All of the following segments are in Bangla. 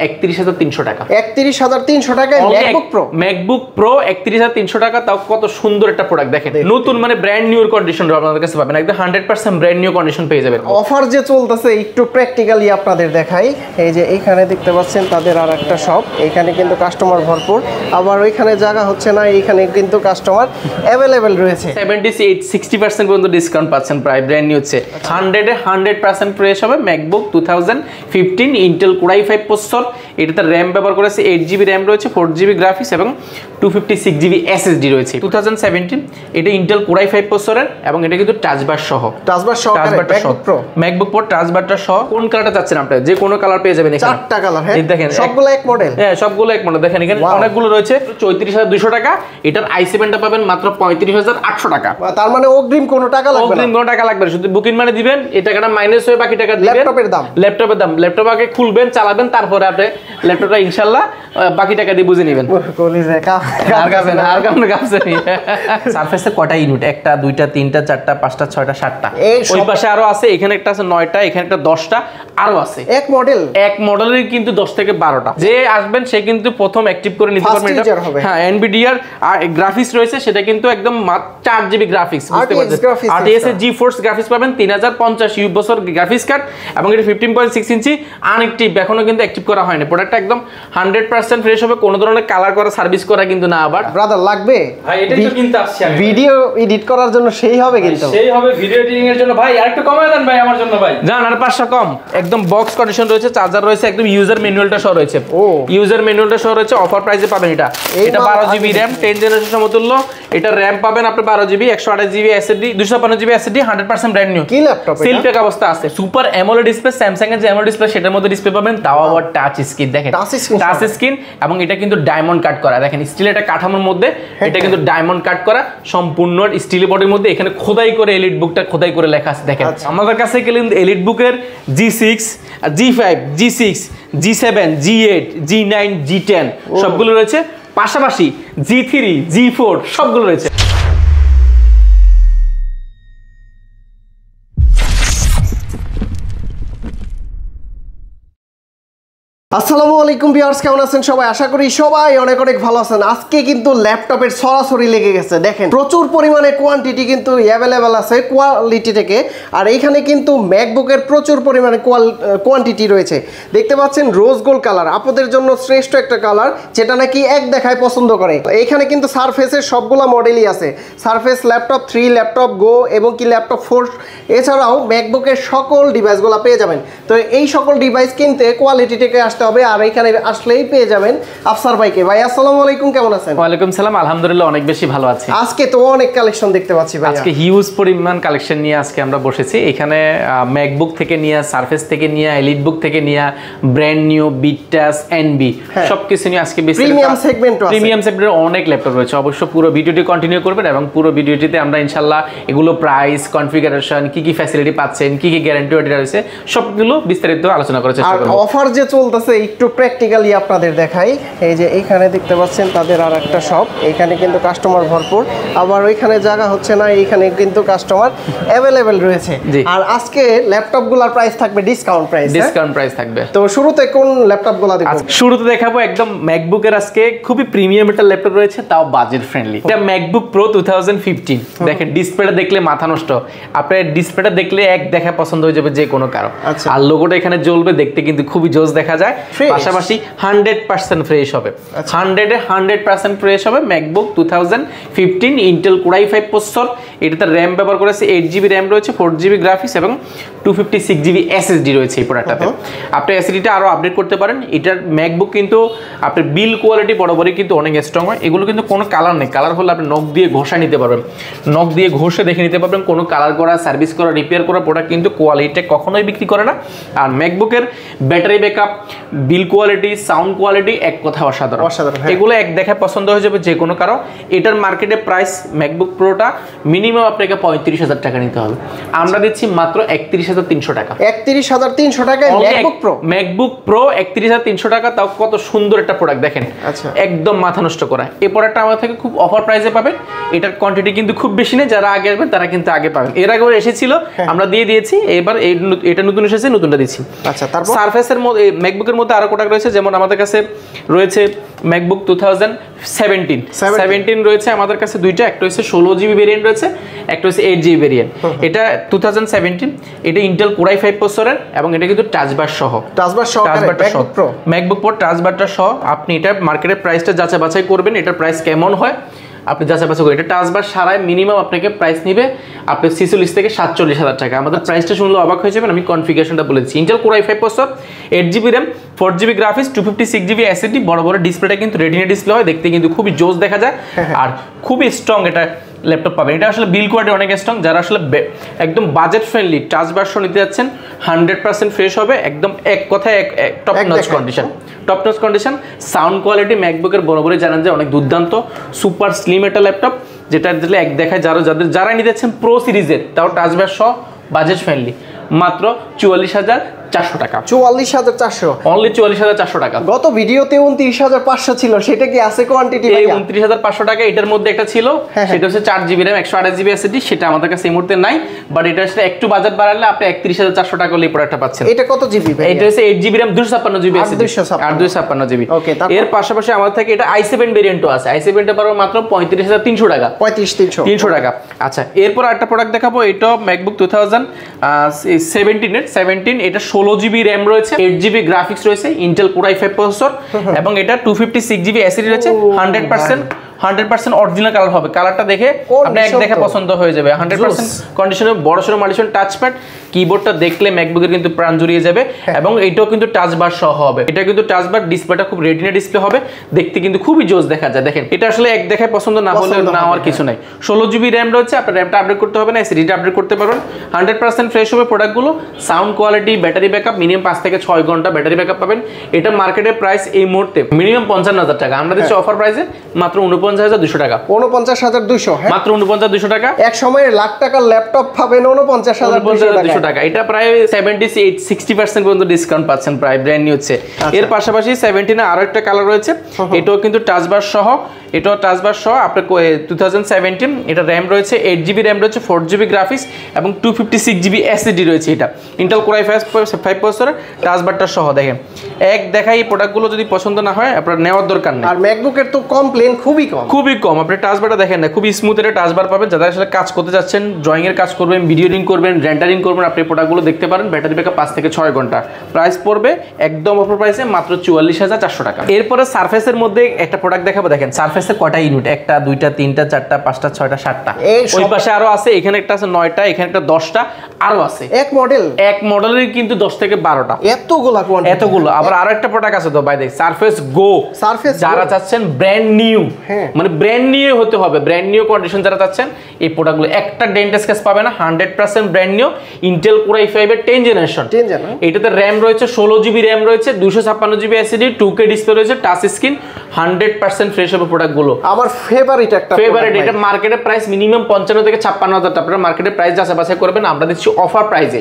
31,300 টাকা। 31,300 টাকায় ম্যাকবুক প্রো 31,300 টাকা, তাও কত সুন্দর একটা প্রোডাক্ট দেখেন, নতুন মানে ব্র্যান্ড নিউ কন্ডিশন আপনাদের কাছে পাবেন, একদম 100% ব্র্যান্ড নিউ কন্ডিশন পেয়ে যাবেন। অফার যে চলতেছে একটু প্র্যাকটিক্যালি আপনাদের দেখাই। এই যে এখানে দেখতে পাচ্ছেন তাদের আর একটা শপ, এখানে কিন্তু কাস্টমার ভরপুর, আবার ওইখানে জায়গা হচ্ছে না, এইখানে কিন্তু কাস্টমার অ্যাভেলেবেল রয়েছে। 60% পর্যন্ত ডিসকাউন্ট পাচ্ছেন, প্রায় ব্র্যান্ড নিউ হচ্ছে। 100% ফ্রেশ হবে MacBook 2015 Intel core i5 processor, এটাতে র্যাম ব্যবহার করেছে 8GB র্যাম রয়েছে, 4GB গ্রাফিক্স এবং 256GB SSD রয়েছে। 2017 এটা ইন্টেল কোর i5 প্রসেসরের এবং এটা কিন্তু টাচবার সহ, ম্যাকবুক প্রো টাচবারটা সহ। কোন কালারটা চাচ্ছেন আপনি? যে কোনো কালার পেয়ে যাবেন এখানে, চারটা কালার। হ্যাঁ দেখেন সবগুলো এক মডেল। হ্যাঁ সবগুলো এক মডেল, দেখেন এখানে অনেকগুলো রয়েছে। 34,200 টাকা, এটার i7টা পাবেন মাত্র 35,800 টাকা। তার মানে অগ্রিম কোনো টাকা লাগবে না? অগ্রিম কোনো টাকা লাগবে না, শুধু বুকিং মানে দিবেন, এই টাকাটা মাইনাস হয়ে বাকি টাকা দিবেন। ল্যাপটপের দাম ল্যাপটপ আগে খুলবেন, চালাবেন, তারপরে আপনি ল্যাপটপটা ইনশাআল্লাহ বাকি টাকা দিয়ে বুঝে নেবেন। সারফেসে কয়টা ইউনিট? একটা, দুইটা, তিনটা, চারটা, পাঁচটা, ছয়টা, সাতটা, ওই পাশে আরো আছে, এখানে একটা আছে 9টা, এখানে একটা 10টা, আরো আছে। এক মডেলের কিন্তু 10 থেকে 12টা। যে আসবেন সে কিন্তু প্রথম অ্যাক্টিভ করে নিতে পারবেন। হ্যাঁ এনভিডিআর গ্রাফিক্স রয়েছে, সেটা কিন্তু একদম 4GB গ্রাফিক্স, বুঝতে পারছেন। RTX এর GeForce গ্রাফিক্স পাবেন 3050 ইউ বছর গ্রাফিক্স কার্ড, এবং এটা 15.6 ইঞ্চি আনএক্টিভ, এখনো কিন্তু অ্যাক্টিভ করা হয়নি। প্রোডাক্টটা একদম 100% ফ্রেশ হবে, কোনো ধরনের কালার করা সার্ভিস করা কিন্তু না। আবার ব্রাদার লাগবে ভাই, এটা তো কিনতে আসছি আমি ভিডিও এডিট করার জন্য, সেই হবে কিন্তু, সেই হবে ভিডিও এডিটিং এর জন্য। ভাই আরেকটু কমায় দেন ভাই আমার জন্য, ভাই জান আর 500 কম। একদম বক্স কন্ডিশন রয়েছে, চার্জার রয়েছে, একদম ইউজার ম্যানুয়ালটা সহ রয়েছে। ইউজার ম্যানুয়ালটা সহ রয়েছে, অফার প্রাইসে পাবেন এটা। এটা 12GB র‍্যাম 10 জেনারেশন সমতুল্য, এটা র‍্যাম পাবেন আপনি 12GB, 128GB SSD, 256GB SSD, 100% brand new. কি ল্যাপটপ এটা? সিলপ্যাক অবস্থা আছে। সুপার অ্যামোলেড ডিসপ্লে, স্যামসাং এর যে অ্যামোলেড ডিসপ্লে সেটার মধ্যে ডিসপ্লে পাবেন, তাও আবার টাচ স্ক্রিন। দেখেন টাচ স্ক্রিন, এবং এটা কিন্তু ডায়মন্ড কাট করা, দেখেন স্টিল এটা কাঠামোর মধ্যে, এটা কিন্তু ডায়মন্ড কাট করা সম্পূর্ণ স্টিল বডির মধ্যে, এখানে খোদাই করে এলিট বুকটা খোদাই করে লেখা আছে। দেখেন আমাদের কাছে কিন্তু এলিট বুকের G6, G5, G6, G7, G8, G9, G10 সবগুলো রয়েছে, পাশাপাশি G3, G4 সবগুলো রয়েছে। আসসালামু আলাইকুম ভিউয়ার্স, কেমন আছেন সবাই? আশা করি সবাই অনেক অনেক ভালো আছেন। আজকে কিন্তু ল্যাপটপের সরাসরি লেগে গেছে। দেখেন প্রচুর পরিমাণে কোয়ান্টিটি কিন্তু অ্যাভেলেবেল আছে কোয়ালিটি থেকে, আর এইখানে কিন্তু ম্যাকবুকের প্রচুর পরিমাণে কোয়ান্টিটি রয়েছে। দেখতে পাচ্ছেন রোজ গোল্ড কালার, আপনাদের জন্য শ্রেষ্ঠ একটা কালার, যেটা নাকি এক দেখায় পছন্দ করে। এইখানে কিন্তু সারফেসের সবগুলা মডেলই আছে, সারফেস ল্যাপটপ 3, ল্যাপটপ গো এবং কি ল্যাপটপ 4, এছাড়াও ম্যাকবুকের সকল ডিভাইসগুলো পেয়ে যাবেন। তো এই সকল ডিভাইস কিনতে কোয়ালিটি থেকে আসতে হবে, আর এখানে আসলেই পেয়ে যাবেন আফসার ভাইকে। ভাই আসসালামু আলাইকুম, কেমন আছেন? ওয়ালাইকুম সালাম, আলহামদুলিল্লাহ অনেক বেশি ভালো আছি। আজকে তো অনেক কালেকশন দেখতে পাচ্ছি ভাই, আজকে হিউজ পরিমাণ কালেকশন নিয়ে আজকে আমরা বসেছি। এখানে ম্যাকবুক থেকে নিয়ে, সারফেস থেকে নিয়ে, এলিটবুক থেকে নিয়ে, ব্র্যান্ড নিউ, বিটাস, এনবি সবকিছু নিয়ে আজকে বেশি প্রিমিয়াম সেগমেন্টের অনেক ল্যাপটপ রয়েছে। অবশ্য পুরো ভিডিওটি কন্টিনিউ করবেন, এবং পুরো ভিডিওটিতে আমরা ইনশাআল্লাহ এগুলো প্রাইস, কনফিগারেশন, কি কি ফ্যাসিলিটি পাচ্ছেন, কি কি গ্যারান্টি রয়েছে, সবগুলো বিস্তারিত আলোচনা করার চেষ্টা করব। অফার যে চলতেছে একটু প্র্যাকটিক্যালি আপনাদের দেখাই। এই যে এখানে দেখতে পাচ্ছেন তাদের আর একটা শপ, এখানে কিন্তু কাস্টমার ভরপুর, আবার ওইখানে জায়গা হচ্ছে না, এইখানে কিন্তু কাস্টমার অ্যাভেলেবেল রয়েছে। আর আজকে ল্যাপটপগুলোর প্রাইস থাকবে ডিসকাউন্ট প্রাইস থাকবে। তো শুরুতে কোন ল্যাপটপগুলো দেখব? শুরুতে দেখাবো একদম ম্যাকবুকের আজকে খুবই প্রিমিয়াম একটা ল্যাপটপ রয়েছে, তাও বাজেট ফ্রেন্ডলি। এটা ম্যাকবুক প্রো 2015। দেখেন ডিসপ্লেটা দেখলে মাথা নষ্ট, আপনার ডিসপ্লেটা দেখলে এক দেখা পছন্দ হয়ে যাবে যে কোনো কারো। আর লোগোটা এখানে জ্বলবে, দেখতে কিন্তু খুবই জোস দেখা যায়। পাশাপাশি 100% ফ্রেশ হবে, 100% ফ্রেশ হবে। MacBook 2015 Intel core i5 processor, এটাতে র্যাম ব্যবহার করেছে 8GB র্যাম রয়েছে, 4GB গ্রাফিক্স এবং 256GB SSD রয়েছে এই প্রোডাক্টটাতে। আপনি SSDটা আরো আপডেট করতে পারেন। এটার ম্যাকবুক কিন্তু আপনার বিল কোয়ালিটি বরাবরই কিন্তু অনেক স্ট্রং হয়। এগুলো কিন্তু কোনো কালার নেই, কালার হলে আপনি নখ দিয়ে ঘষা নিতে পারবেন, নখ দিয়ে ঘষে দেখে নিতে পারবেন। কোনো কালার করা, সার্ভিস করা, রিপেয়ার করা প্রোডাক্ট কিন্তু কোয়ালিটিটা কখনোই বিক্রি করে না। আর ম্যাকবুকের battery backup, build quality, sound quality এক কথা অসাধারণ। এগুলো এক দেখে পছন্দ হয়ে যাবে যে কোনো কারো। এটার মার্কেটে প্রাইস ম্যাকবুক প্রোটা মিনিমাম আপনাকে 35,000 টাকা নিতে হবে, আমরা দিচ্ছি মাত্র 31,300 টাকা। 31,300 টাকায় ম্যাকবুক প্রো 31,300 টাকা, তাও কত সুন্দর একটা প্রোডাক্ট দেখেন, একদম মাথা নষ্ট করা। এই প্রোডাক্টটা আমাদের থেকে খুব অফার প্রাইসে পাবেন। এটার কোয়ান্টিটি কিন্তু খুব বেশি নেই, যারা আগে আসবেন তারা কিন্তু আগে পাবেন। এর আগে এসেছিল, আমরা দিয়ে দিয়েছি, এবার এটা নতুন এসেছে, নতুনটা দিচ্ছি। আচ্ছা, তারপর সারফেসের মধ্যে ম্যাকবুকের মধ্যে আরো প্রোডাক্ট রয়েছে, যেমন আমাদের কাছে রয়েছে ম্যাকবুক 2017 রয়েছে আমাদের কাছে দুইটা, একটা হচ্ছে 16GB ভেরিয়েন্ট রয়েছে, একটা হচ্ছে 8GB ভেরিয়েন্ট। এটা 2017, এটা ইন্টেল কোর i5 প্রসেসরের এবং এটা কিন্তু টাচবার সহ, ম্যাকবুক প্রো টাচবারটা সহ। আপনি এটা মার্কেটের প্রাইসটা যাচাই বাছাই করবেন, এটার প্রাইস কেমন হয় আপনি যাচাই বাছাই করবেন। এটা টাচবার সারায় মিনিমাম আপনাকে প্রাইস নিবে আপনি 46 থেকে 47,000 টাকা। আমাদের প্রাইসটা শুনলে অবাক হয়ে যাবেন, আমি কনফিগারেশনটা বলেছি। Intel core i5 processor, 8GB RAM, 4GB graphics, 256GB SSD, বড় বড় ডিসপ্লেটা কিন্তু রেটিনা ডিসপ্লে হয়, দেখতে কিন্তু খুবই জোস দেখা যায় আর খুবই স্ট্রং এটা ল্যাপটপ পাবেন। এটা আসলে বিল কোয়ালিটি অনেক স্ট্রং, যারা আসলে একদম বাজেট ফ্রেন্ডলি টাচ ভার্সন নিতে যাচ্ছেন 100% ফ্রেশ হবে, একদম এক কথায় top notch condition. Top notch condition, sound quality ম্যাকবুকের বরাবরই জানেন যে অনেক দুর্দান্ত, সুপার স্লিম একটা ল্যাপটপ, যেটা দিলে এক দেখায় যারা নিতে যাচ্ছেন প্রো সিরিজের, তাও টাচ ভার্স সহ বাজেট ফ্রেন্ডলি, মাত্র 44,400 টাকা। 44,400, অনলি 44,400 টাকা। গত ভিডিওতে 29,500 ছিল, সেটা কি আছে কোয়ান্টিটি? এই 29,500 টাকা এটার মধ্যে একটা ছিল, সেটা হচ্ছে 4GB র্যাম, 128GB SSD, সেটা আমাদের কাছে এই মুহূর্তে নাই, বাট এটা আসলে একটু বাজেট বাড়ালে আপনি 31,400 টাকা হলে এই প্রোডাক্টটা পাচ্ছেন। এটা কত জিবি ভাই? এটা হচ্ছে 8GB RAM, 256GB SSD, 256GB। ওকে, এর পাশাপাশি আমাদের থেকে এটা i7 ভেরিয়েন্টও আছে, i7 টা পারো মাত্র 35,300 টাকা, 35,300 টাকা। আচ্ছা, এরপর একটা প্রোডাক্ট দেখাবো, এটা ম্যাকবুক 2017, এটা 16GB র্যাম রয়েছে, 8GB গ্রাফিক্স রয়েছে, ইন্টেল কোর i5 প্রসেসর এবং এটা 256GB SSD রয়েছে, 100% অরিজিনাল কালার হবে। কালারটা দেখে আপনি এক দেখে পছন্দ হয়ে যাবে। 100% কন্ডিশনে বড়সড় মালিশন টাচপ্যাড, কিবোর্ডটা দেখলে ম্যাকবুকের কিন্তু প্রাণ জুড়িয়ে যাবে এবং এটাও কিন্তু টাচবার সহ হবে। এটা কিন্তু টাচবার, ডিসপ্লেটা খুব রেটিনা ডিসপ্লে হবে, দেখতে কিন্তু খুবই জোস দেখা যায়। দেখেন এটা আসলে এক দেখায় পছন্দ না হলে না হওয়ার কিছু নাই। 16GB র্যাম রয়েছে, আপনার র্যামটা আপডেট করতে হবে না, এসএসডিটা আপডেট করতে পারবেন। 100% ফ্রেশ হবে প্রোডাক্টগুলো। Sound quality, battery backup minimum 5 থেকে 6 ঘন্টা ব্যাটারি ব্যাকআপ পাবেন। এটা মার্কেটের প্রাইস এই মুহূর্তে মিনিমাম 55,000 টাকা, আমরা দিচ্ছি অফার প্রাইসে মাত্র 49,200 টাকা। 49,200, মাত্র 49,200 টাকা। এক সময় লাখ টাকার ল্যাপটপ পাবেন 49,200 টাকা। এটা প্রায় 60% পর্যন্ত ডিসকাউন্ট পাচ্ছেন, প্রায় ব্র্যান্ড নিউ হচ্ছে। এর পাশাপাশি 17 আরো একটা কালার রয়েছে, এটাও কিন্তু টাচবার সহ, এটাও টাচবার সহ আপনার 2017, এটা র্যাম রয়েছে, 8GB র্যাম রয়েছে, 4GB গ্রাফিক্স এবং 256GB SSD রয়েছে। এটা ইন্টেল কোর i5 প্রসেসরের টাচবারটা সহ। দেখেন এক দেখাই এই প্রোডাক্টগুলো যদি পছন্দ না হয় আপনার নেওয়ার দরকার নেই। আর ম্যাকবুকের তো কমপ্লেন খুবই কম, আপনি টাচবারটা দেখেন না, খুবই স্মুথ একটা টাচবার পাবেন। যারা আসলে কাজ করতে যাচ্ছেন, ড্রয়িং এর কাজ করবেন, ভিডিও এডিটিং করবেন, রেন্ডারিং করবেন, আপনি প্রোডাক্টগুলো দেখতে পারেন। ব্যাটারি ব্যাকআপ 5 থেকে 6 ঘন্টা। প্রাইস পড়বে একদম অফার প্রাইসে মাত্র 44,400 টাকা। এরপরে সারফেসের মধ্যে একটা প্রোডাক্ট দেখাবো। দেখেন সারফেসের কয়টা ইউনিট, 1টা 2টা 3টা 4টা 5টা 6টা 7টা, ওই পাশে আরো আছে, এখানে একটা আছে 9টা, এখানে একটা 10টা আরো আছে। এক মডেলের কিন্তু 10 থেকে 12টা, এতগুলো। আবার আরো একটা প্রোডাক্ট আছে তো ভাই, দেখ সারফেস গো, যারা চাচ্ছেন ব্র্যান্ড নিউ, মানে ব্র্যান্ড নিউ হতে হবে, ব্র্যান্ড নিউ কন্ডিশন যারা চাচ্ছেন, এই প্রোডাক্টগুলো একটা ডেন্ট স্ক্র্যাচ পাবে না, 100% brand new. Intel core i5 এর 10 জেনারেশন, এটাতে র্যাম রয়েছে, 16GB র্যাম রয়েছে, 256GB SSD, 2K ডিসপ্লে রয়েছে, টাচ স্ক্রিন, 100% ফ্রেশ হবে প্রোডাক্টগুলো। আমার ফেভারিট একটা ফেভারিট। এটা মার্কেটের প্রাইস মিনিমাম 55 থেকে 56,000 টাকা। আপনারা মার্কেটের প্রাইস যাচাই বাছাই করবেন, আমরা দিচ্ছি অফার প্রাইসে,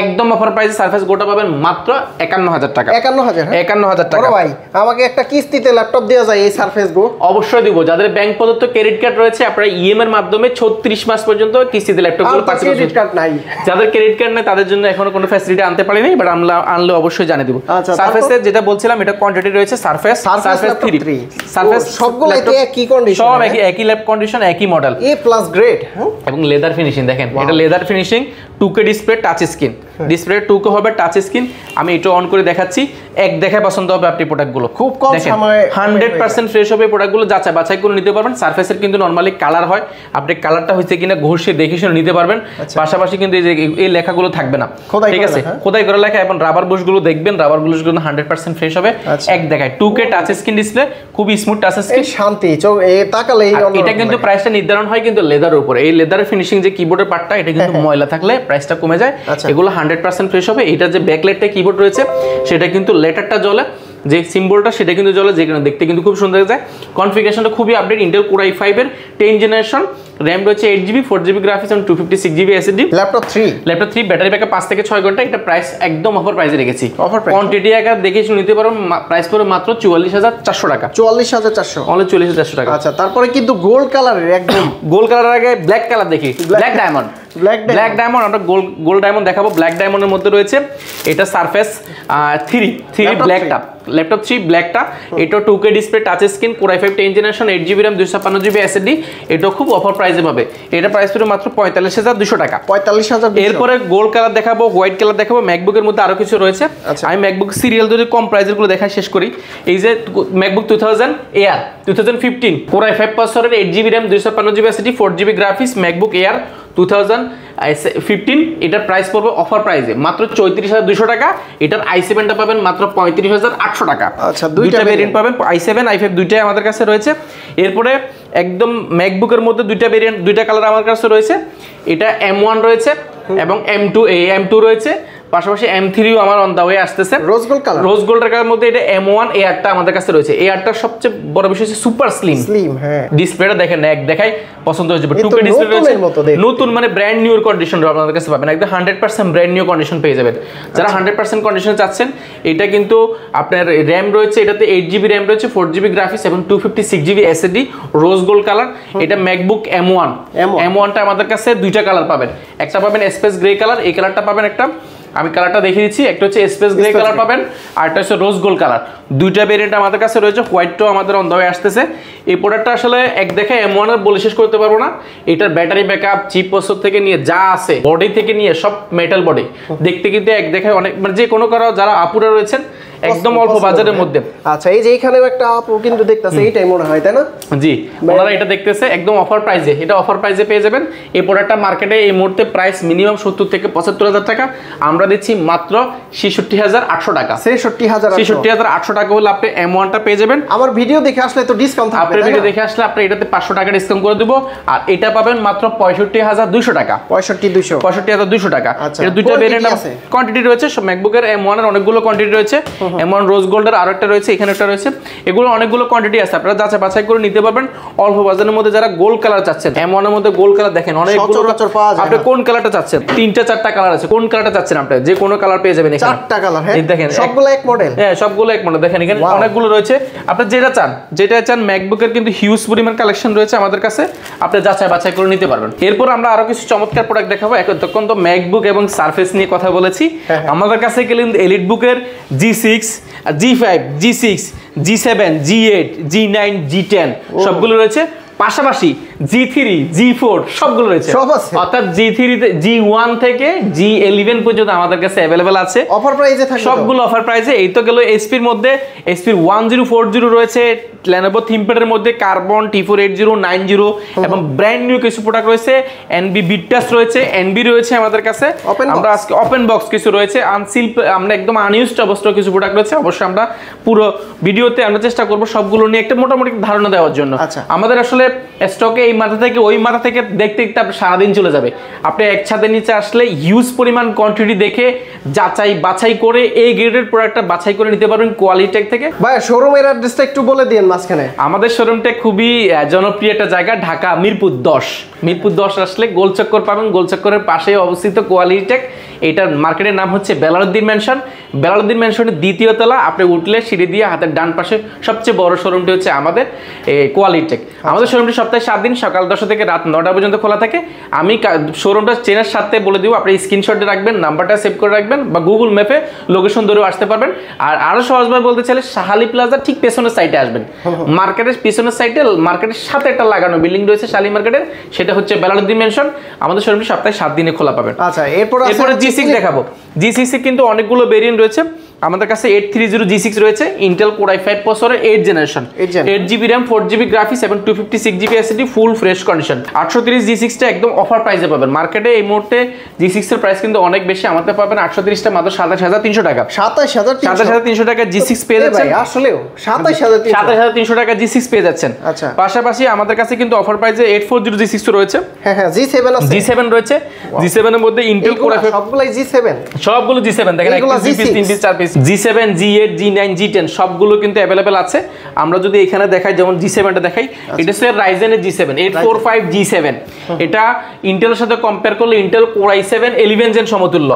একদম অফার প্রাইসে সারফেস গোটা পাবেন মাত্র 51,000 টাকা। 51,000 টাকা। ভাই আমাকে একটা কিস্তিতে ল্যাপটপ দেওয়া যায় এই সারফেস গো? অবশ্যই দিব। যাদের ব্যাংক প্রদত্ত ক্রেডিট কার্ড রয়েছে, আপনারা ইএমআই এর মাধ্যমে 36 মাস পর্যন্ত কিস্তিতে ল্যাপটপগুলো পাচ্ছেন। ক্রেডিট কার্ড নাই, যাদের ক্রেডিট কার্ড নাই তাদের জন্য এখনো কোনো ফ্যাসিলিটি আনতে পারিনি, বাট আমরা আনলে অবশ্যই জানিয়ে দিব। সারফেসের যেটা বলছিলাম, এটা কোয়ান্টিটি রয়েছে সারফেস 3, সারফেস সবগুলো একই কন্ডিশন, সব একই ল্যাপ কন্ডিশন, একই মডেল, A+ গ্রেড এবং লেদার ফিনিশিং। দেখেন এটা leather finishing, 2K display, touch screen, display 2K হবে, টাচ স্ক্রিন। আমি এটা অন করে দেখাচ্ছি, এক দেখায় পছন্দ হবে আপনি প্রোডাক্টগুলো। খুব কম সময়ে 100% ফ্রেশ হবে প্রোডাক্টগুলো, যাচাই বাছাই করে নিতে পারবেন। সারফেসের কিন্তু নরমালি কালার হয়, আপনি কালারটা হয়েছে কিনা ঘষে দেখে শুনে নিতে পারবেন। পাশাপাশি কিন্তু এই লেখাগুলো থাকবে না, ঠিক আছে, খোদাই করা লেখা। এবং রাবার বুশগুলো দেখবেন, রাবার বুশগুলো 100% ফ্রেশ হবে, এক দেখায়। 2K টাচ স্ক্রিন ডিসপ্লে, খুবই স্মুথ টাচ স্ক্রিন, শান্তি চোখ তাকালে। এটা কিন্তু প্রাইসটা নির্ধারণ হয় কিন্তু লেদারের উপরে। এই লেদারের ফিনিশিং যে কিবোর্ডের পার্টটা, এটা কিন্তু ময়লা থাকলে প্রাইসটা কমে যায়। এগুলো 100% ফ্রেশ হবে। এটা যে ব্যাকলাইটটা কিবোর্ড রয়েছে, সেটা কিন্তু লেটারটা জ্বলে, যে সিম্বলটা সেটা কিন্তু জ্বলে, যেখানে দেখতে কিন্তু খুব সুন্দর যায়। কনফিগারেশনটা খুবই আপডেট, ইন্টেল কোর i5 এর 10 জেনারেশন, র্যাম রয়েছে 8GB, 4GB গ্রাফিক্স এবং 256GB SSD। Laptop 3, battery backup 5 থেকে 6 ঘন্টা। এটা প্রাইস একদম অফার প্রাইসে রেখেছি, কোয়ান্টিটি আকার দেখে শুনে নিতে পারো। প্রাইস পড়ে মাত্র 44,400 টাকা। 44,400, অনলি 44,400 টাকা। আচ্ছা, তারপরে কিন্তু গোল্ড কালারের, একদম গোল্ড কালারের আগে ব্ল্যাক কালার দেখি, ব্ল্যাক ডায়মন্ড। ব্ল্যাক ডায়মন্ড, আমরা গোল্ড ডায়মন্ড দেখাবো। ব্ল্যাক ডায়মন্ডের মধ্যে রয়েছে এটা সারফেস 3 ব্ল্যাকটা, ল্যাপটপ 3 ব্ল্যাকটা। এটা 2K display, touch screen, Core i5 10th generation, 8GB RAM, 256GB SSD। এটা খুব অফার প্রাইসে পাবে। এটা প্রাইস পড়বে মাত্র 45,200 টাকা। 45,000। এরপরে গোল্ড কালার দেখাবো, হোয়াইট কালার দেখাবো। ম্যাকবুকের মধ্যে আরো কিছু রয়েছে। আমি ম্যাকবুক সিরিয়াল যদি কম প্রাইসের গুলো দেখা শেষ করি, এই যে ম্যাকবুক 2000 এয়ার 2015 Core i5 প্রসেসরের, 8GB RAM, 256GB SSD, 4GB graphics, MacBook air 2015। এটার প্রাইস পড়বে অফার প্রাইসে মাত্র 34,200 টাকা। এটার i7টা পাবেন মাত্র 35,800 টাকা। আচ্ছা, দুইটা ভেরিয়েন্ট পাবেন, i7 i5 দুইটাই আমাদের কাছে রয়েছে। এরপরে একদম ম্যাকবুকের মধ্যে দুইটা ভেরিয়েন্ট, দুইটা কালার আমার কাছে রয়েছে। এটা M1 রয়েছে এবং M2 রয়েছে, পাশাপাশি M3ও আমার অন দা ওয়ে আসতেছে। Rose gold colour, rose gold কালারের মধ্যে এটা M1 এয়ারটা আমাদের কাছে রয়েছে। এয়ারটার সবচেয়ে বড় বিষয় হচ্ছে সুপার স্লিম। হ্যাঁ, ডিসপ্লেটা দেখেন, এক দেখাই পছন্দ হয়ে যাবে। 2K ডিসপ্লে রয়েছে, নতুন মানে ব্র্যান্ড নিউ কন্ডিশন আপনাদের কাছে পাবেন, একদম 100% ব্র্যান্ড নিউ কন্ডিশন পেয়ে যাবেন। যারা 100% কন্ডিশন চাচ্ছেন, এটা কিন্তু আপনার RAM রয়েছে, এটাতে 8GB RAM রয়েছে, 4GB গ্রাফিক্স এবং 256GB SSD, rose gold colour. এটা ম্যাকবুক M1টা আমাদের কাছে দুইটা কালার পাবেন। একটা পাবেন স্পেস গ্রে কালার, এই কালারটা পাবেন একটা, আমি কালারটা দেখিয়ে দিচ্ছি। একটা হচ্ছে স্পেস গ্রে কালার পাবেন, আর একটা হচ্ছে রোজ গোল্ড কালার। দুইটা ভেরিয়েন্ট আমাদের কাছে রয়েছে। হোয়াইটটাও আমাদের অন দ্য ওয়ে আসতেছে। এই প্রোডাক্টটা আসলে এক দেখে M1 এর বলে শেষ করতে পারবো না। এটার ব্যাটারি ব্যাকআপ, চিপ প্রসেসর থেকে নিয়ে যা আছে, বডি থেকে নিয়ে সব মেটাল বডি, দেখতে কিন্তু এক দেখায় অনেক, মানে যে কোনো কারো যারা আপুরা রয়েছেন একদম অল্প বাজারের মধ্যে। আচ্ছা, এই যে এখানেও একটা আপু কিন্তু দেখতেছে, এইটাই মনে হয়, তাই না? জি, ওনারা এটা দেখতেছে একদম অফার প্রাইসে। এটা অফার প্রাইসে পেয়ে যাবেন। এই প্রোডাক্টটা মার্কেটে এই মুহূর্তে প্রাইস মিনিমাম 70 থেকে 75,000 টাকা, আমরা দিচ্ছি মাত্র 66,800 টাকা। 66,800 টাকা হলে আপনি M1টা পেয়ে যাবেন। আমার ভিডিও দেখে আসলে তো ডিসকাউন্ট থাকবে। আপনার ভিডিও দেখে আসলে আপনি এটাতে 500 টাকা ডিসকাউন্ট করে দেব। আর এটা পাবেন মাত্র 65,200 টাকা। 65,200 টাকা। এটা দুইটা ভেরিয়েন্ট আছে, কোয়ান্টিটি রয়েছে। সব ম্যাকবুকের M1 এর অনেকগুলো কোয়ান্টিটি রয়েছে। M1 রোজ গোল্ডের আরো একটা রয়েছে, এখানে একটা রয়েছে। এগুলো অনেকগুলো কোয়ান্টিটি আছে, আপনারা যাচাই বাছাই করে নিতে পারবেন অল্প বাজারের মধ্যে। যারা গোল্ড কালার চাচ্ছেন, M1 এর মধ্যে গোল্ড কালার দেখেন অনেকগুলো পাওয়া যায়। আপনি কোন কালারটা চাচ্ছেন? 3টা 4টা কালার আছে, কোন কালারটা চাচ্ছেন আপনি? যে কোনো কালার পেয়ে যাবেন এখানে। 4টা কালার, হ্যাঁ দেখেন সবগুলো এক মডেল। হ্যাঁ, সবগুলো এক মডেল। দেখেন এখানে অনেকগুলো রয়েছে, আপনি যেটা চান ম্যাকবুকের কিন্তু হিউজ পরিমাণ কালেকশন রয়েছে আমাদের কাছে, আপনি যাচাই বাছাই করে নিতে পারবেন। এরপর আমরা আরো কিছু চমৎকার প্রোডাক্ট দেখাবো। এখন তো ম্যাকবুক এবং সারফেস নিয়ে কথা বলেছি। আমাদের কাছে কিন্তু এলিট বুকের G6, G5, G6, G7, G8, G9, G10 সবগুলো রয়েছে। পাশাপাশি G3, G4 সবগুলো রয়েছে, অর্থাৎ G3 G1 থেকে G11 পর্যন্ত আমাদের কাছে अवेलेबल আছে। অফার প্রাইসে থাকে, সবগুলো অফার প্রাইসে। এই তো গেল এসপির মধ্যে। এসপির 1040 রয়েছে, Lenovo ThinkPad-এর মধ্যে কার্বন T48090 এবং ব্র্যান্ড নিউ কিছু প্রোডাক্ট রয়েছে। NB বিটটাস রয়েছে, NB রয়েছে আমাদের কাছে। আমরা আজকে ওপেন বক্স কিছু রয়েছে, আনসিল, আমরা একদম আনইউজড অবস্থায় কিছু প্রোডাক্ট রয়েছে। অবশ্যই আমরা পুরো ভিডিওতে আমরা চেষ্টা করব সবগুলো নিয়ে একটা মোটামুটি ধারণা দেওয়ার জন্য। আমাদের আসলে স্টকে এই মাথা থেকে ওই মাথা থেকে দেখতে দেখতে আপনি সারাদিন চলে যাবে। আপনি এক ছাদের নিচে আসলে হিউজ পরিমাণ কোয়ান্টিটি দেখে যাচাই বাছাই করে এই গ্রেডের প্রোডাক্টটা বাছাই করে নিতে পারবেন কোয়ালিটেক থেকে। ভাই শোরুমের অ্যাড্রেসটা একটু বলে দিন মাঝখানে। আমাদের শোরুমটা খুবই জনপ্রিয় একটা জায়গা, ঢাকা মিরপুর 10। মিরপুর 10 আসলে গোলচক্কর পাবেন, গোলচক্করের পাশে অবস্থিত কোয়ালিটেক। এটার মার্কেটের নাম হচ্ছে বেলালউদ্দিন ম্যানশন। বেলালউদ্দিন ম্যানশনের দ্বিতীয় তলা, আপনি উঠলে সিঁড়ি দিয়ে হাতের ডান পাশে সবচেয়ে বড় শোরুমটি হচ্ছে আমাদের কোয়ালিটেক। আমাদের শোরুমটি সপ্তাহে 7 দিন সকাল 10টা থেকে রাত 9টা পর্যন্ত খোলা থাকে। আমি শোরুমটা চেনার সাথে বলে দিব, আপনি স্ক্রিনশটে রাখবেন, নাম্বারটা সেভ করে রাখবেন, বা গুগল ম্যাপে লোকেশন ধরেও আসতে পারবেন। আর আরো সহজভাবে বলতে চাইলে শাহালি প্লাজা ঠিক পেছনের সাইডে আসবেন। মার্কেটের পিছনের সাইডে, মার্কেটের সাথে একটা লাগানো বিল্ডিং রয়েছে শালি মার্কেটের, সেটা হচ্ছে বেলালউদ্দিন ম্যানশন। আমাদের শোরুমটি সপ্তাহে 7 দিনে খোলা পাবেন। আচ্ছা, এরপরে G6 দেখাবো। G6 কিন্তু অনেকগুলো ভেরিয়েন্ট রয়েছে আমাদের কাছে। 830 G6 রয়েছে, ইন্টেল Core i5 প্রসেসরের 8th generation, 8GB RAM, 4GB graphics এবং 256GB SSD, full fresh condition. 830 G6টা একদম অফার প্রাইসে পাবেন। মার্কেটে এই মুহূর্তে G6 এর প্রাইস কিন্তু অনেক বেশি, আমাদের পাবেন 830টা মাত্র 27300 টাকা। 27300 টাকা G6 পেয়ে যাচ্ছেন। আসলেও 27300 টাকা G6 পেয়ে যাচ্ছেন। আচ্ছা, পাশাপাশি আমাদের কাছে কিন্তু অফার প্রাইসে 840 G6 রয়েছে। হ্যাঁ হ্যাঁ, G7 আছে, G7 রয়েছে। G7 এর মধ্যে ইন্টেল Core i5 সবগুলাই G7, সবগুলো G7 দেখেন, 1 piece 2 piece 3 piece 4 piece graphics G7 G8 G9 G10 সবগুলো কিন্তু अवेलेबल আছে। আমরা যদি এখানে দেখাই যেমন G7 টা দেখাই, এটা হচ্ছে Ryzen এর G7 845 G7। এটা ইন্টেলের সাথে কম্পেয়ার করলে ইন্টেল Core i7 11 জেন সমতুল্য,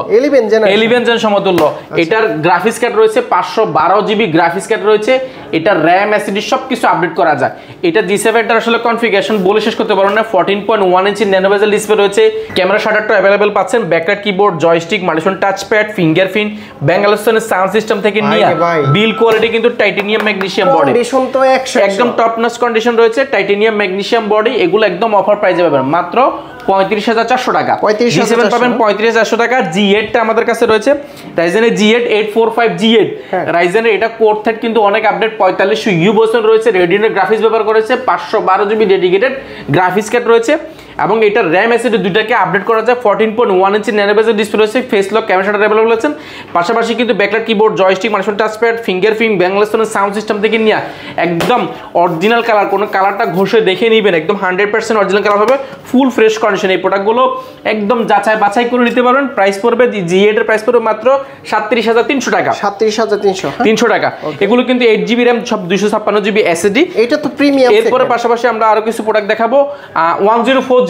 11 জেন সমতুল্য। এটার গ্রাফিক্স কার্ড রয়েছে 512 জিবি গ্রাফিক্স কার্ড রয়েছে। এটা RAM এসএসডি সবকিছু আপডেট করা যায়। এটা G7 টার আসলে কনফিগারেশন বলে শেষ করতে পারবো না। 14.1 ইঞ্চি ন্যানো বেজেল ডিসপ্লে রয়েছে, ক্যামেরা শাটারটা अवेलेबल পাচ্ছেন, backlight keyboard, joystick, multifunction touchpad, fingerprint, ব্যাঙ্গালোরের সাউন্ড সিস্টেম থেকে নিয়ে বিল কোয়ালিটি কিন্তু টাইটানিয়াম ম্যাগনেসিয়াম বডি, কন্ডিশন তো 100 একদম টপ নচ কন্ডিশন রয়েছে। টাইটানিয়াম ম্যাগনেসিয়াম বডি, এগুলো একদম অফার প্রাইসে পাবেন মাত্র 35,400 টাকা। G7 পাবেন 35,400 টাকা। G8 টা আমাদের কাছে রয়েছে, Ryzen এর G8 845 G8। Ryzen এর এটা কোর থ্রেড কিন্তু অনেক আপডেট, 4500 ভার্সন রয়েছে, Radeon এর গ্রাফিক্স ব্যবহার করেছে, 512 জিবি ডেডিকেটেড গ্রাফিক্স কার্ড রয়েছে এবং এটা RAM এসএসডি দুইটাকে আপডেট করা যায়। 14.1 ইঞ্চি ন্যানো বেজেল ডিসপ্লে রয়েছে, face lock camera shutter available আছে। পাশাপাশি কিন্তু backlight keyboard, joystick, multifunction touchpad, fingerprint, ব্যাঙ্গালোরের সাউন্ড সিস্টেম থেকে নিয়ে একদম অরিজিনাল কালার, কোনো কালারটা ঘষে দেখে নেবেন, একদম 100% অরিজিনাল কালার হবে, ফুল ফ্রেশ কন্ডিশন। এই প্রোডাক্টগুলো একদম যাচাই বাছাই করে নিতে পারবেন। প্রাইস পড়বে G8 এর প্রাইস পড়বে মাত্র 37,300 টাকা, 37,300 টাকা। এগুলো কিন্তু 8GB RAM, সব 256GB SSD। এটা তো প্রিমিয়াম। এরপরে পাশাপাশি আমরা আরো কিছু প্রোডাক্ট দেখাবো। 1040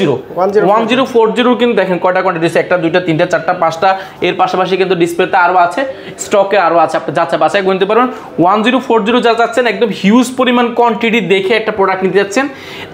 কিন্তু দেখেন কয়টা কোয়ান্টিটি আছে, একটা দুইটা তিনটা চারটা পাঁচটা। এর পাশাপাশি কিন্তু ডিসপ্লেতে আরো আছে, স্টকে আরো আছে, আপনি যাচাই বাছাই করে নিতে পারবেন। 1040 যা যাচ্ছেন একদম হিউজ পরিমাণ কোয়ান্টিটি দেখে একটা প্রোডাক্ট নিতে যাচ্ছেন,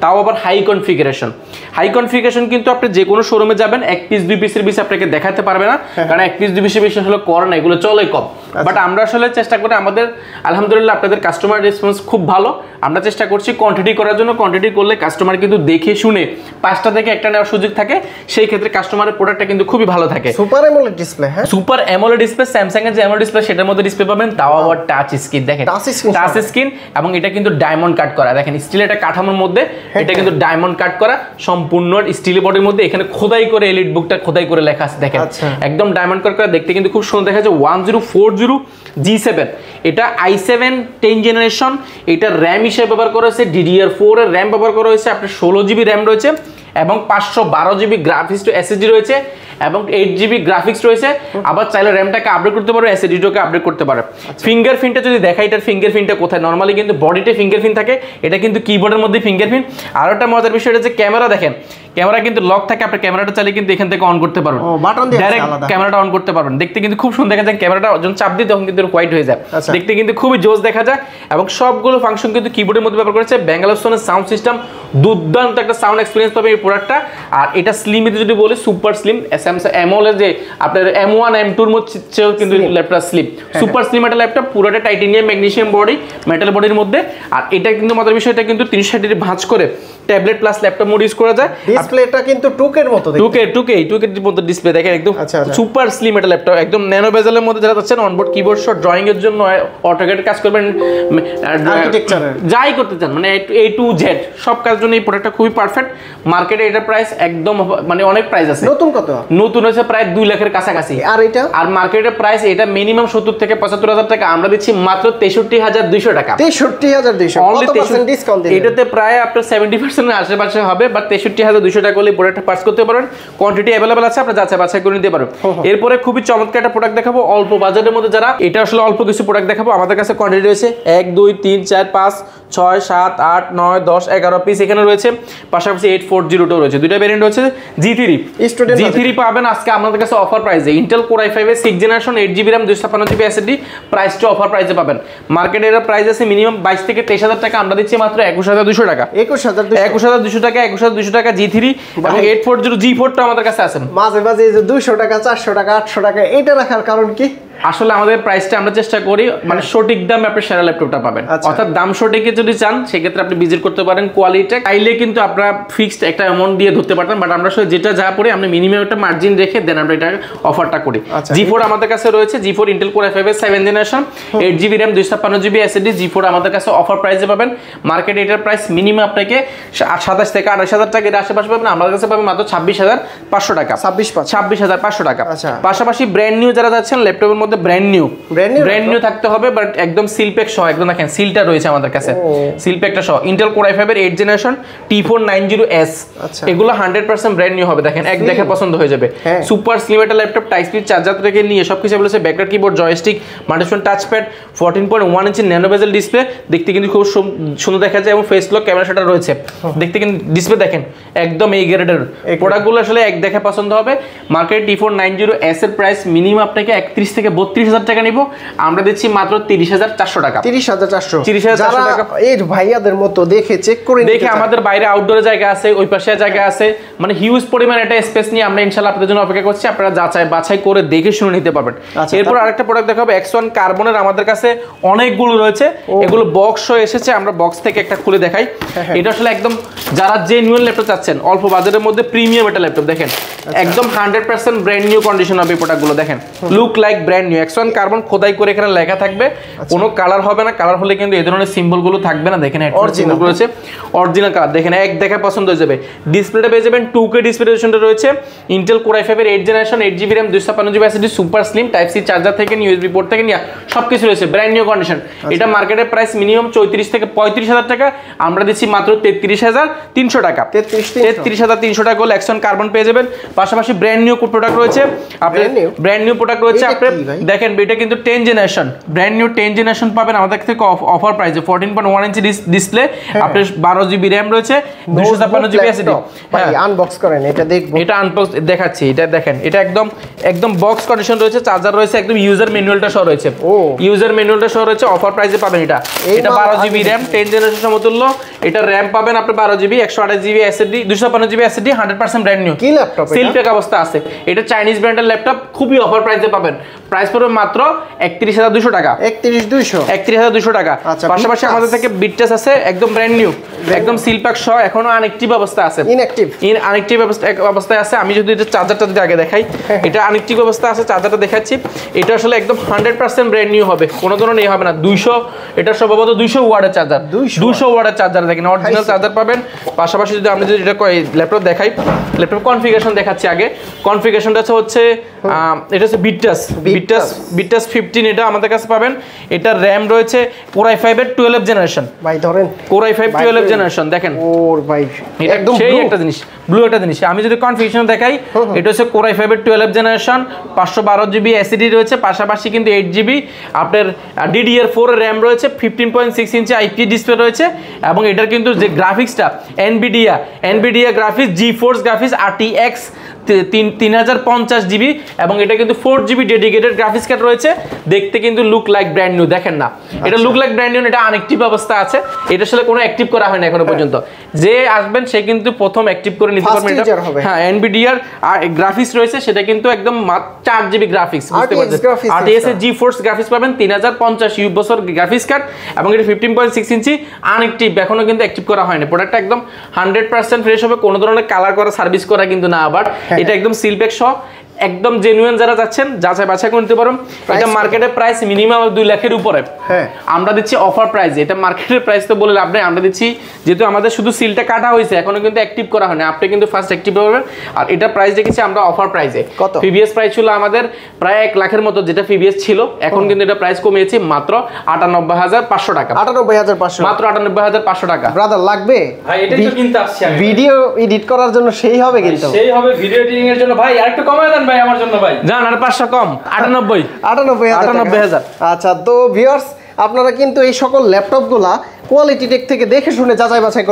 তাও আবার হাই কনফিগারেশন। হাই কনফিগারেশন কিন্তু আপনি যে কোনো শোরুমে যাবেন এক পিস দুই পিসের বেশি আপনাকে দেখাতে পারবে না, কারণ এক পিস দুই পিসের বেশি আসলে করে না, এগুলো চলে কম। বাট আমরা আসলে চেষ্টা করি, আমাদের আলহামদুলিল্লাহ আপনাদের কাস্টমার রেসপন্স খুব ভালো। আমরা চেষ্টা করছি কোয়ান্টিটি করার জন্য। কোয়ান্টিটি করলে কাস্টমার কিন্তু দেখে শুনে 5টা থেকে একটা নেওয়ার সুযোগ থাকে, সেই ক্ষেত্রে কাস্টমারের প্রোডাক্টটা কিন্তু খুবই ভালো থাকে। সুপার অ্যামোলেড ডিসপ্লে, হ্যাঁ সুপার অ্যামোলেড ডিসপ্লে, স্যামসাং এর যে অ্যামোলেড ডিসপ্লে সেটার মধ্যে ডিসপ্লে পাবেন, তাও আবার টাচ স্ক্রিন। দেখেন টাচ স্ক্রিন, এবং এটা কিন্তু ডায়মন্ড কাট করা। দেখেন স্টিল এটা কাঠামোর মধ্যে, এটা কিন্তু ডায়মন্ড কাট করা সম্পূর্ণ স্টিল বডির মধ্যে। এখানে খোদাই করে এলিট বুকটা খোদাই করে লেখা আছে, দেখেন একদম ডায়মন্ড কাট করা, দেখতে কিন্তু খুব সুন্দর দেখা যায়। 1040 G7, এটা i7 10 জেনারেশন। এটা RAM হিসেবে ব্যবহার করা হয়েছে, DDR4 এর RAM ব্যবহার করা হয়েছে, আপনার 16GB RAM রয়েছে এবং 512GB গ্রাফিক্স টু এসএসডি রয়েছে এবং 8GB গ্রাফিক্স রয়েছে। আবার চাইলে র্যামটাকে আপডেট করতে পারো, এসএসডিটাকে আপডেট করতে পারো। ফিঙ্গারপ্রিন্টটা যদি দেখা, এটার ফিঙ্গারপ্রিন্টটা কোথায়, নরমালি কিন্তু বডিতে ফিঙ্গারপ্রিন্ট থাকে, এটা কিন্তু কিবোর্ডের মধ্যে ফিঙ্গারপ্রিন্ট। আর একটা মজার বিষয় এটা যে ক্যামেরা, দেখেন ক্যামেরা কিন্তু লক থাকে, আপনি ক্যামেরাটা চাইলে কিন্তু এখান থেকে অন করতে পারবেন, ডাইরেক্ট ক্যামেরাটা অন করতে পারবেন। দেখতে কিন্তু খুব সুন্দর দেখা যায়, ক্যামেরাটা যখন চাপ দিই তখন কিন্তু হোয়াইট হয়ে যায়, দেখতে কিন্তু খুবই জোস দেখা যায়। এবং সবগুলো ফাংশন কিন্তু কিবোর্ডের মধ্যে ব্যবহার করেছে। ব্যাঙ্গালোরের সাউন্ড সিস্টেম, দুর্দান্ত একটা সাউন্ড এক্সপিরিয়েন্স পাবে এই প্রোডাক্টটা। আর এটা স্লিমিতে যদি বলি, সুপার স্লিম। স্যামসাং অ্যামোলেড যে আপনার M1 M2 এর মধ্যেও কিন্তু ল্যাপটপ স্লিম, সুপার স্লিম একটা ল্যাপটপ, পুরোটা টাইটানিয়াম ম্যাগনেসিয়াম বডি, মেটাল বডির মধ্যে। আর এটা কিন্তু মজার বিষয়, এটা কিন্তু 360 ডিগ্রি ভাঁজ করে tablet plus laptop mode use করা যায়। ডিসপ্লেটা কিন্তু 2K এর মতো, 2K এর মতো ডিসপ্লে, দেখেন একদম সুপার স্লিম একটা ল্যাপটপ, একদম ন্যানো বেজেলের মধ্যে যারা যাচ্ছেন অনবোর্ড কিবোর্ড সহ ড্রয়িং এর জন্য, অটোক্যাড কাজ করবেন, আর্কিটেকচারে যাই করতে চান, মানে A to Z সব কাজের জন্য এই প্রোডাক্টটা খুবই পারফেক্ট। মার্কেটে এটা প্রাইস একদম মানে অনেক প্রাইস আছে। নতুন কত? নতুন হচ্ছে প্রায় 2 লাখের কাছাকাছি। আর এটা, আর মার্কেটের প্রাইস এটা মিনিমাম 70 থেকে 75,000 টাকা, আমরা দিচ্ছি মাত্র 63,200 টাকা। 63,200, কত পার্সেন্ট ডিসকাউন্ট দিবেন? এটাতে প্রায় আপনার 70% এর আশেপাশে হবে, বাট 63,200 টাকা হলে প্রোডাক্টটা পারচেজ করতে পারেন। কোয়ান্টিটি अवेलेबल আছে, আপনারা যাচাই বাছাই করে নিতে পারবেন। এরপরে খুবই চমৎকার একটা প্রোডাক্ট দেখাবো অল্প বাজেটের মধ্যে, যারা এটা আসলে অল্প কিছু প্রোডাক্ট দেখাবো। আমাদের কাছে কোয়ান্টিটি রয়েছে 1 2 3 4 5 6 7 8 9 10 11 পিস এখানে রয়েছে। পাশাপাশি 840 টা রয়েছে, দুইটা ভেরিয়েন্ট রয়েছে। G3 পাবেন আজকে আমাদের কাছে অফার প্রাইসে। Intel Core i5 এর 6 generation 8GB RAM 256GB SSD, প্রাইসটা অফার প্রাইসে পাবেন। মার্কেটে এর প্রাইস আছে মিনিমাম 22 থেকে 23,000 টাকা, আমরা দিচ্ছি মাত্র 21,200 টাকা। 21,200 টাকা, 21,200 টাকা G3 এবং 840 G4 টা আমাদের কাছে আছে। মাঝে মাঝে এই যে 200 টাকা 400 টাকা 800 টাকা এটা রাখার কারণ কি? আসলে আমাদের প্রাইসটা আমরা চেষ্টা করি মানে সঠিক দামে আপনি সেরা ল্যাপটপটা পাবেন। অর্থাৎ দাম সঠিকে যদি চান সেক্ষেত্রে আপনি ভিজিট করতে পারেন কোয়ালিটি চাইলে, কিন্তু আপনারা ফিক্সড একটা অ্যামাউন্ট দিয়ে ধরতে পারতেন, বাট আমরা আসলে যেটা যা পড়ি আমরা মিনিমাম একটা মার্জিন রেখে দেন আমরা এটা অফারটা করি। G4 আমাদের কাছে রয়েছে, G4 Intel Core i5 এর 7 generation 8GB RAM 256GB SSD G4 আমাদের কাছে অফার প্রাইসে পাবেন। মার্কেটে এটার প্রাইস মিনিমাম আপনাকে 27 থেকে 28,000 টাকা এর আশেপাশে পাবেন, আমাদের কাছে পাবেন মাত্র 26,500 টাকা। 26,500 টাকা। পাশাপাশি ব্র্যান্ড নিউ যারা যাচ্ছেন ল্যাপটপের মধ্যে ব্র্যান্ড নিউ থাকতে হবে, বাট একদম সিল প্যাক সহ, একদম দেখেন সিলটা রয়েছে আমাদের কাছে, সিল প্যাকটা সহ। ইন্টেল কোর i5 এর 8th জেনারেশন T490S, এগুলো 100% ব্র্যান্ড নিউ হবে। দেখেন এক দেখে পছন্দ হয়ে যাবে। সুপার স্লিম একটা ল্যাপটপ, টাইপ সি চার্জার থেকে নিয়ে সবকিছু বলেছে, backlight keyboard, joystick, multifunction touchpad, 14.1 inch nano bezel display, দেখতে কিন্তু খুব সুন্দর দেখা যায়, এবং ফেস লক ক্যামেরা সেটা রয়েছে। দেখতে কিন্তু ডিসপ্লে দেখেন একদম এই গ্রেডের প্রোডাক্টগুলো আসলে এক দেখে পছন্দ হবে। মার্কেট T490S এর প্রাইস মিনিমাম আপনাকে 31 থেকে 32,000 টাকা নিব, আমরা দিচ্ছি মাত্র 30,400 টাকা। 30,400 টাকা। এই ভাইয়াদের মতো দেখে চেক করে দেখে, আমাদের বাইরে আউটডোরে জায়গা আছে, ওই পাশে জায়গা আছে, মানে হিউজ পরিমাণ একটা স্পেস নিয়ে আমরা ইনশাআল্লাহ আপনাদের জন্য অপেক্ষা করছি, আপনারা যাচাই বাছাই করে দেখে শুনে নিতে পারবেন। এরপর আরেকটা প্রোডাক্ট দেখাবো, X1 কার্বনের, আমাদের কাছে অনেকগুলো রয়েছে, এগুলো বক্স হয়ে এসেছে, আমরা বক্স থেকে একটা খুলে দেখাই। এটা আসলে একদম যারা জেনুইন ল্যাপটপ চাচ্ছেন অল্প বাজেটের মধ্যে প্রিমিয়াম একটা ল্যাপটপ, দেখেন একদম 100% ব্র্যান্ড নিউ কন্ডিশন হবে প্রোডাক্টগুলো, দেখেন look like brand new. X1 carbon খোদাই করে এখানে লেখা থাকবে, কোনো কালার হবে না, কালার হলে কিন্তু এই ধরনের সিম্বলগুলো থাকবে না। দেখেন অরিজিনাল রয়েছে, অরিজিনাল কালার, দেখেন এক দেখে পছন্দ হয়ে যাবে। ডিসপ্লেটা পেয়ে যাবেন 2K ডিসপ্লে রেজোলিউশনটা রয়েছে, ইন্টেল কোর i5 এর 8th generation 8GB RAM 256GB SSD, super slim, type C charger থেকে নিয়ে USB পোর্ট থেকে নিয়ে সবকিছু রয়েছে, ব্র্যান্ড নিউ কন্ডিশন। এটা মার্কেটের প্রাইস মিনিমাম 34 থেকে 35,000 টাকা, আমরা দিচ্ছি মাত্র 33,300 টাকা। 33,300 টাকা হলে X1 কার্বন পেয়ে যাবেন। পাশাপাশি ব্র্যান্ড নিউ প্রোডাক্ট রয়েছে, আপনার ব্র্যান্ড নিউ প্রোডাক্ট রয়েছে, আপনি দেখেন এটা কিন্তু 10 জেনারেশন, ব্র্যান্ড নিউ 10 জেনারেশন পাবেন আমাদের থেকে অফার প্রাইসে, 14.1 ইঞ্চি ডিসপ্লে, আপনার 12GB RAM রয়েছে, 256GB SSD। ভাই আনবক্স করেন, এটা দেখবো, এটা আনবক্স দেখাচ্ছি, এটা দেখেন, এটা একদম বক্স কন্ডিশন রয়েছে, চার্জার রয়েছে, একদম ইউজার ম্যানুয়ালটা সহ রয়েছে, ইউজার ম্যানুয়ালটা সহ রয়েছে, অফার প্রাইসে পাবেন এটা। এটা 12GB RAM 10 জেনারেশন সমতুল্য, এটা RAM পাবেন আপনি 12GB, 128GB SSD, 256GB SSD, 100% brand new. কি ল্যাপটপ? সিল প্যাক অবস্থা আছে, এটা চাইনিজ ব্র্যান্ডের ল্যাপটপ, খুবই অফার প্রাইসে পাবেন। প্রাইস পড়বে মাত্র 31,200 টাকা। 31,200 টাকা। পাশাপাশি আমাদের থেকে বিটটাস আছে, একদম ব্র্যান্ড নিউ, একদম সিল প্যাক সহ, এখনো আনএক্টিভ অবস্থা আছে, আনএক্টিভ অবস্থায় আছে। আমি যদি এটা চার্জারটা যদি আগে দেখাই, এটা আনএক্টিভ অবস্থা আছে, চার্জারটা দেখাচ্ছি। এটা আসলে একদম 100% ব্র্যান্ড নিউ হবে, কোনো ধরনের ইয়ে হবে না। 200, এটা সম্ভবত 200 ওয়াটের চার্জার, 200 ওয়াটের চার্জার, দেখেন অরিজিনাল চার্জার পাবেন। পাশাপাশি যদি আমি যদি এটা ল্যাপটপ দেখাই, ল্যাপটপ কনফিগারেশন দেখাচ্ছি আগে। কনফিগারেশনটা হচ্ছে এটা হচ্ছে বিটটাস 15, এটা আমাদের কাছে পাবেন। এটা RAM রয়েছে কোর i5 এর 12th জেনারেশন, ভাই ধরেন কোর i5 12th জেনারেশন, দেখেন ওর ভাই একদম সেই একটা জিনিস, ব্লু একটা জিনিস। আমি যদি কনফিগারেশন দেখাই, এটা হচ্ছে কোর i5 এর 12th জেনারেশন, 512GB SSD রয়েছে, পাশাপাশি কিন্তু 8GB আপনার DDR4 RAM রয়েছে, 15.6 ইঞ্চি IPS ডিসপ্লে রয়েছে, এবং এটার কিন্তু যে গ্রাফিক্সটা NVIDIA graphics, GeForce graphics RTX 3050GB, এবং এটা কিন্তু 4GB ডেডিকেটেড গ্রাফিক্স কার্ড রয়েছে। দেখতে কিন্তু লুক লাইক ব্র্যান্ড নিউ, দেখেন না, এটা লুক লাইক ব্র্যান্ড নিউ, এটা আনএক্টিভ অবস্থা আছে, এটা আসলে কোনো অ্যাক্টিভ করা হয় না এখনো পর্যন্ত। যে আসবেন সে কিন্তু প্রথম অ্যাক্টিভ করে নিতে পারবেন এটা। হ্যাঁ, NVIDIA গ্রাফিক্স রয়েছে, সেটা কিন্তু একদম 4GB গ্রাফিক্স, বুঝতে পারছেন। RTX এর GeForce গ্রাফিক্স পাবেন, 3050 বছর গ্রাফিক্স কার্ড, এবং এটা 15.6 ইঞ্চি আনএক্টিভ, এখনো কিন্তু অ্যাক্টিভ করা হয়নি। প্রোডাক্টটা একদম 100% ফ্রেশ হবে, কোনো ধরনের কালার করা সার্ভিস করা কিন্তু না। আবার এটা একদম সিল প্যাক সহ, একদম জেনুইন যারা যাচ্ছেন যাচাই বাছাই করে নিতে পারবেন। এটা মার্কেটের প্রাইস মিনিমাম 2 লাখের উপরে, আমরা দিচ্ছি অফার প্রাইসে। এটা মার্কেটের প্রাইস তো বলে লাভ নেই, আমরা দিচ্ছি যেহেতু আমাদের শুধু সিলটা কাটা হয়েছে, এখনো কিন্তু অ্যাক্টিভ করা হয়নি, আপনি কিন্তু ফার্স্ট অ্যাক্টিভ করবেন। আর এটা প্রাইস দেখেছি আমরা অফার প্রাইসে। প্রিভিয়াস প্রাইস ছিল আমাদের প্রায় 1 লাখের মতো, যেটা প্রিভিয়াস ছিল, এখন কিন্তু এটা প্রাইস কমিয়েছি মাত্র 98,500 টাকা। 98,500, মাত্র 98,500 টাকা। ব্রাদার লাগবে ভাই, এটাই তো কিনতে আসছি আমি, ভিডিও এডিট করার জন্য সেই হবে, কিন্তু সেই হবে ভিডিও এডিটিং এর জন্য। ভাই আরেকটু কমায় দেন ভাই আমার জন্য, ভাই জান আর 500 কম, 98,000। আচ্ছা, তো ভিউয়ার্স আপনারা কিন্তু এই সকল ল্যাপটপগুলা কোয়ালিটি টেক থেকে দেখে শুনে যাচাই বাছাই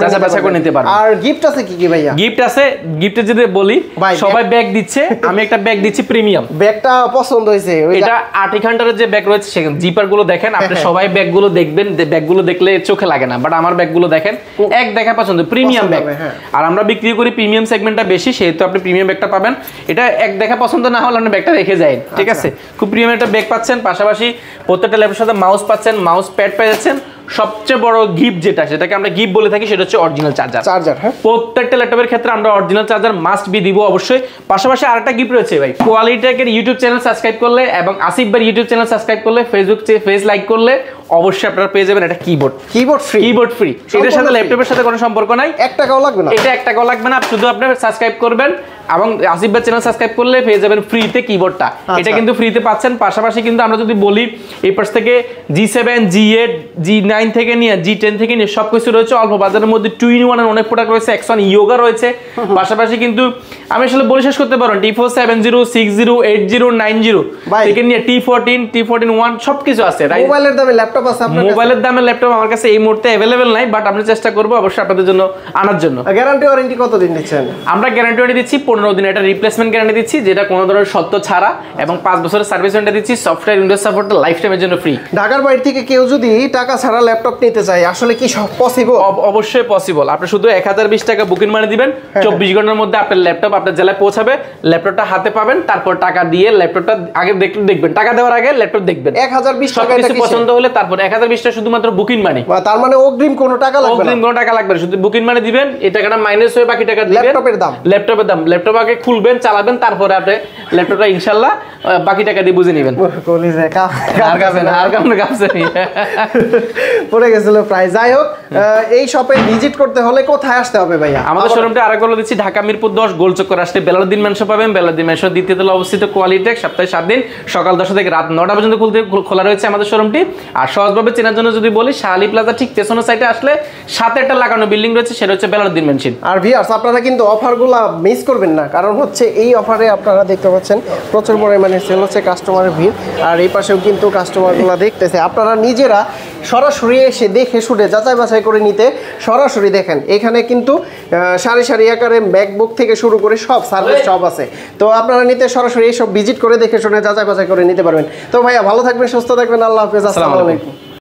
করে নিতে পারবেন। আর গিফট আছে কি ভাইয়া? গিফট আছে, গিফটে যদি বলি, সবাই ব্যাগ দিচ্ছে, আমি একটা ব্যাগ দিচ্ছি প্রিমিয়াম। ব্যাগটা পছন্দ হয়েছে, এটা আর্টিকান্টারের যে ব্যাগ রয়েছে, সেখানে জিপার গুলো দেখেন, আপনি সবাই ব্যাগগুলো দেখবেন, ব্যাগগুলো দেখলে চোখে লাগে না, বাট আমার ব্যাগগুলো দেখেন এক দেখা পছন্দ, প্রিমিয়াম ব্যাগ। আর আমরা বিক্রি করি প্রিমিয়াম সেগমেন্টটা বেশি, সেহেতু আপনি প্রিমিয়াম ব্যাগটা পাবেন। এটা এক দেখা পছন্দ না হলে আপনি ব্যাগটা রেখে যায়, ঠিক আছে। খুব প্রিমিয়াম একটা ব্যাগ পাচ্ছেন, পাশাপাশি প্রত্যেকটা ল্যাপটপের সাথে মাউস পাচ্ছেন, মাউস প্যাড পেয়ে যাচ্ছেন। সবচেয়ে বড় গিফট যেটাকে আমরা গিফট বলে থাকি, সেটা হচ্ছে অরিজিনাল চার্জার। প্রত্যেকটা ল্যাপটপের ক্ষেত্রে আমরা অরিজিনাল চার্জার মাস্ট বি দিব অবশ্যই। পাশাপাশি আরেকটা গিফট রয়েছে ভাই, কোয়ালিটেকের ইউটিউব চ্যানেল সাবস্ক্রাইব করলে এবং আসিফ ভাইয়ের ইউটিউব চ্যানেল সাবস্ক্রাইব করলে, ফেসবুক পেজ লাইক করলে অবশ্যই আপনারা পেয়ে যাবেন এটা কিবোর্ড ফ্রি। এটার সাথে ল্যাপটপের সাথে কোনো সম্পর্ক নাই, 1 টাকাও লাগবে না, এটা 1 টাকাও লাগবে না। শুধু আপনি সাবস্ক্রাইব করবেন এবং আসিফ ভাই চ্যানেল সাবস্ক্রাইব করলে পেয়ে যাবেন ফ্রিতে কিবোর্ডটা। এটা কিন্তু ফ্রিতে পাচ্ছেন। পাশাপাশি কিন্তু আমরা যদি বলি এই পাশ থেকে G7, G8, G9 থেকে নিয়ে G10 থেকে নিয়ে সবকিছু রয়েছে অল্প বাজারের মধ্যে। 2-in-1 এর অনেক প্রোডাক্ট রয়েছে, X1 ইয়োগা রয়েছে। পাশাপাশি কিন্তু আমি আসলে বলে শেষ করতে পারবো, T470, 60, 80, 90 থেকে নিয়ে T14, T14-1 সবকিছু আছে। মোবাইলের দামে ল্যাপটপ আছে আপনার কাছে? মোবাইলের দামে ল্যাপটপ আমার কাছে এই মুহূর্তে अवेलेबल নাই, বাট আমরা চেষ্টা করব অবশ্যই আপনাদের জন্য আনার জন্য। গ্যারান্টি ওয়ারেন্টি কতদিন দিচ্ছেন? আমরা গ্যারান্টি ওয়ারেন্টি দিচ্ছি 15 দিন, এটা রিপ্লেসমেন্ট গ্যারান্টি দিচ্ছি যেটা কোনো ধরনের সত্য ছাড়া, এবং 5 বছরের সার্ভিস ওয়ারেন্টি দিচ্ছি। সফটওয়্যার উইন্ডোজ সাপোর্ট লাইফ টাইমের জন্য ফ্রি। ঢাকার বাইরে থেকে কেউ যদি টাকা ছাড়া ল্যাপটপ নিতে চায় আসলে কি পসিবল? অবশ্যই পসিবল। আপনি শুধু 1020 টাকা বুকিং মানি দিবেন, 24 ঘন্টার মধ্যে আপনার ল্যাপটপ আপনার জেলায় পৌঁছাবে, ল্যাপটপটা হাতে পাবেন। তারপর টাকা দিয়ে ল্যাপটপটা আগে দেখবেন, টাকা দেওয়ার আগে ল্যাপটপ দেখবেন। 1020 টাকা কিছু পছন্দ হলে তারপর 1020 টাকা শুধুমাত্র বুকিং মানি। তার মানে অগ্রিম কোনো টাকা লাগবে না? অগ্রিম কোনো টাকা লাগবে না, শুধু বুকিং মানি দিবেন। এই টাকাটা মাইনাস হয়ে বাকি টাকা দিবেন। ল্যাপটপের দাম ল্যাপটপ আগে খুলবেন, চালাবেন, তারপরে আপনি ল্যাপটপটা ইনশাআল্লাহ বাকি টাকা দিয়ে বুঝে নেবেন। পড়ে গেছিল প্রায়। যাই হোক, এই শপে ভিজিট করতে হলে কোথায় আসতে হবে ভাইয়া? আমাদের শোরুমটা আরেকবার বলে দিচ্ছি, ঢাকা মিরপুর 10 গোলচক্কর আসলে বেলালউদ্দিন ম্যানশন পাবেন। বেলালউদ্দিন ম্যানশন দ্বিতীয় তলায় অবস্থিত কোয়ালিটেক, সপ্তাহে 7 দিন সকাল 10টা থেকে রাত 9টা পর্যন্ত খোলা রয়েছে আমাদের শোরুমটি। আর সহজভাবে চেনার জন্য যদি বলি, শাহালি প্লাজা ঠিক পেছনের সাইডে আসলে সাথে একটা লাগানো বিল্ডিং রয়েছে, সেটা হচ্ছে বেলালউদ্দিন ম্যানশন। আর ভিউয়ার্স, আপনারা কিন্তু অফারগুলো মিস করবেন না, কারণ হচ্ছে এই অফারে আপনারা দেখতে পাচ্ছেন প্রচুর পরিমাণে সেল হচ্ছে, কাস্টমারের ভিড়। আর এই পাশেও কিন্তু কাস্টমারগুলো দেখতেছে। আপনারা নিজেরা সরাসরি এসে দেখে শুনে যাচাই বাছাই করে নিতে সরাসরি দেখেন। এখানে কিন্তু সারি সারি আকারে ম্যাকবুক থেকে শুরু করে সব সার্ভিস সব আছে। তো আপনারা নিতে সরাসরি এইসব ভিজিট করে দেখে শুনে যাচাই বাছাই করে নিতে পারবেন। তো ভাইয়া ভালো থাকবেন, সুস্থ থাকবেন, আল্লাহ হাফেজ, আসসালামু আলাইকুম।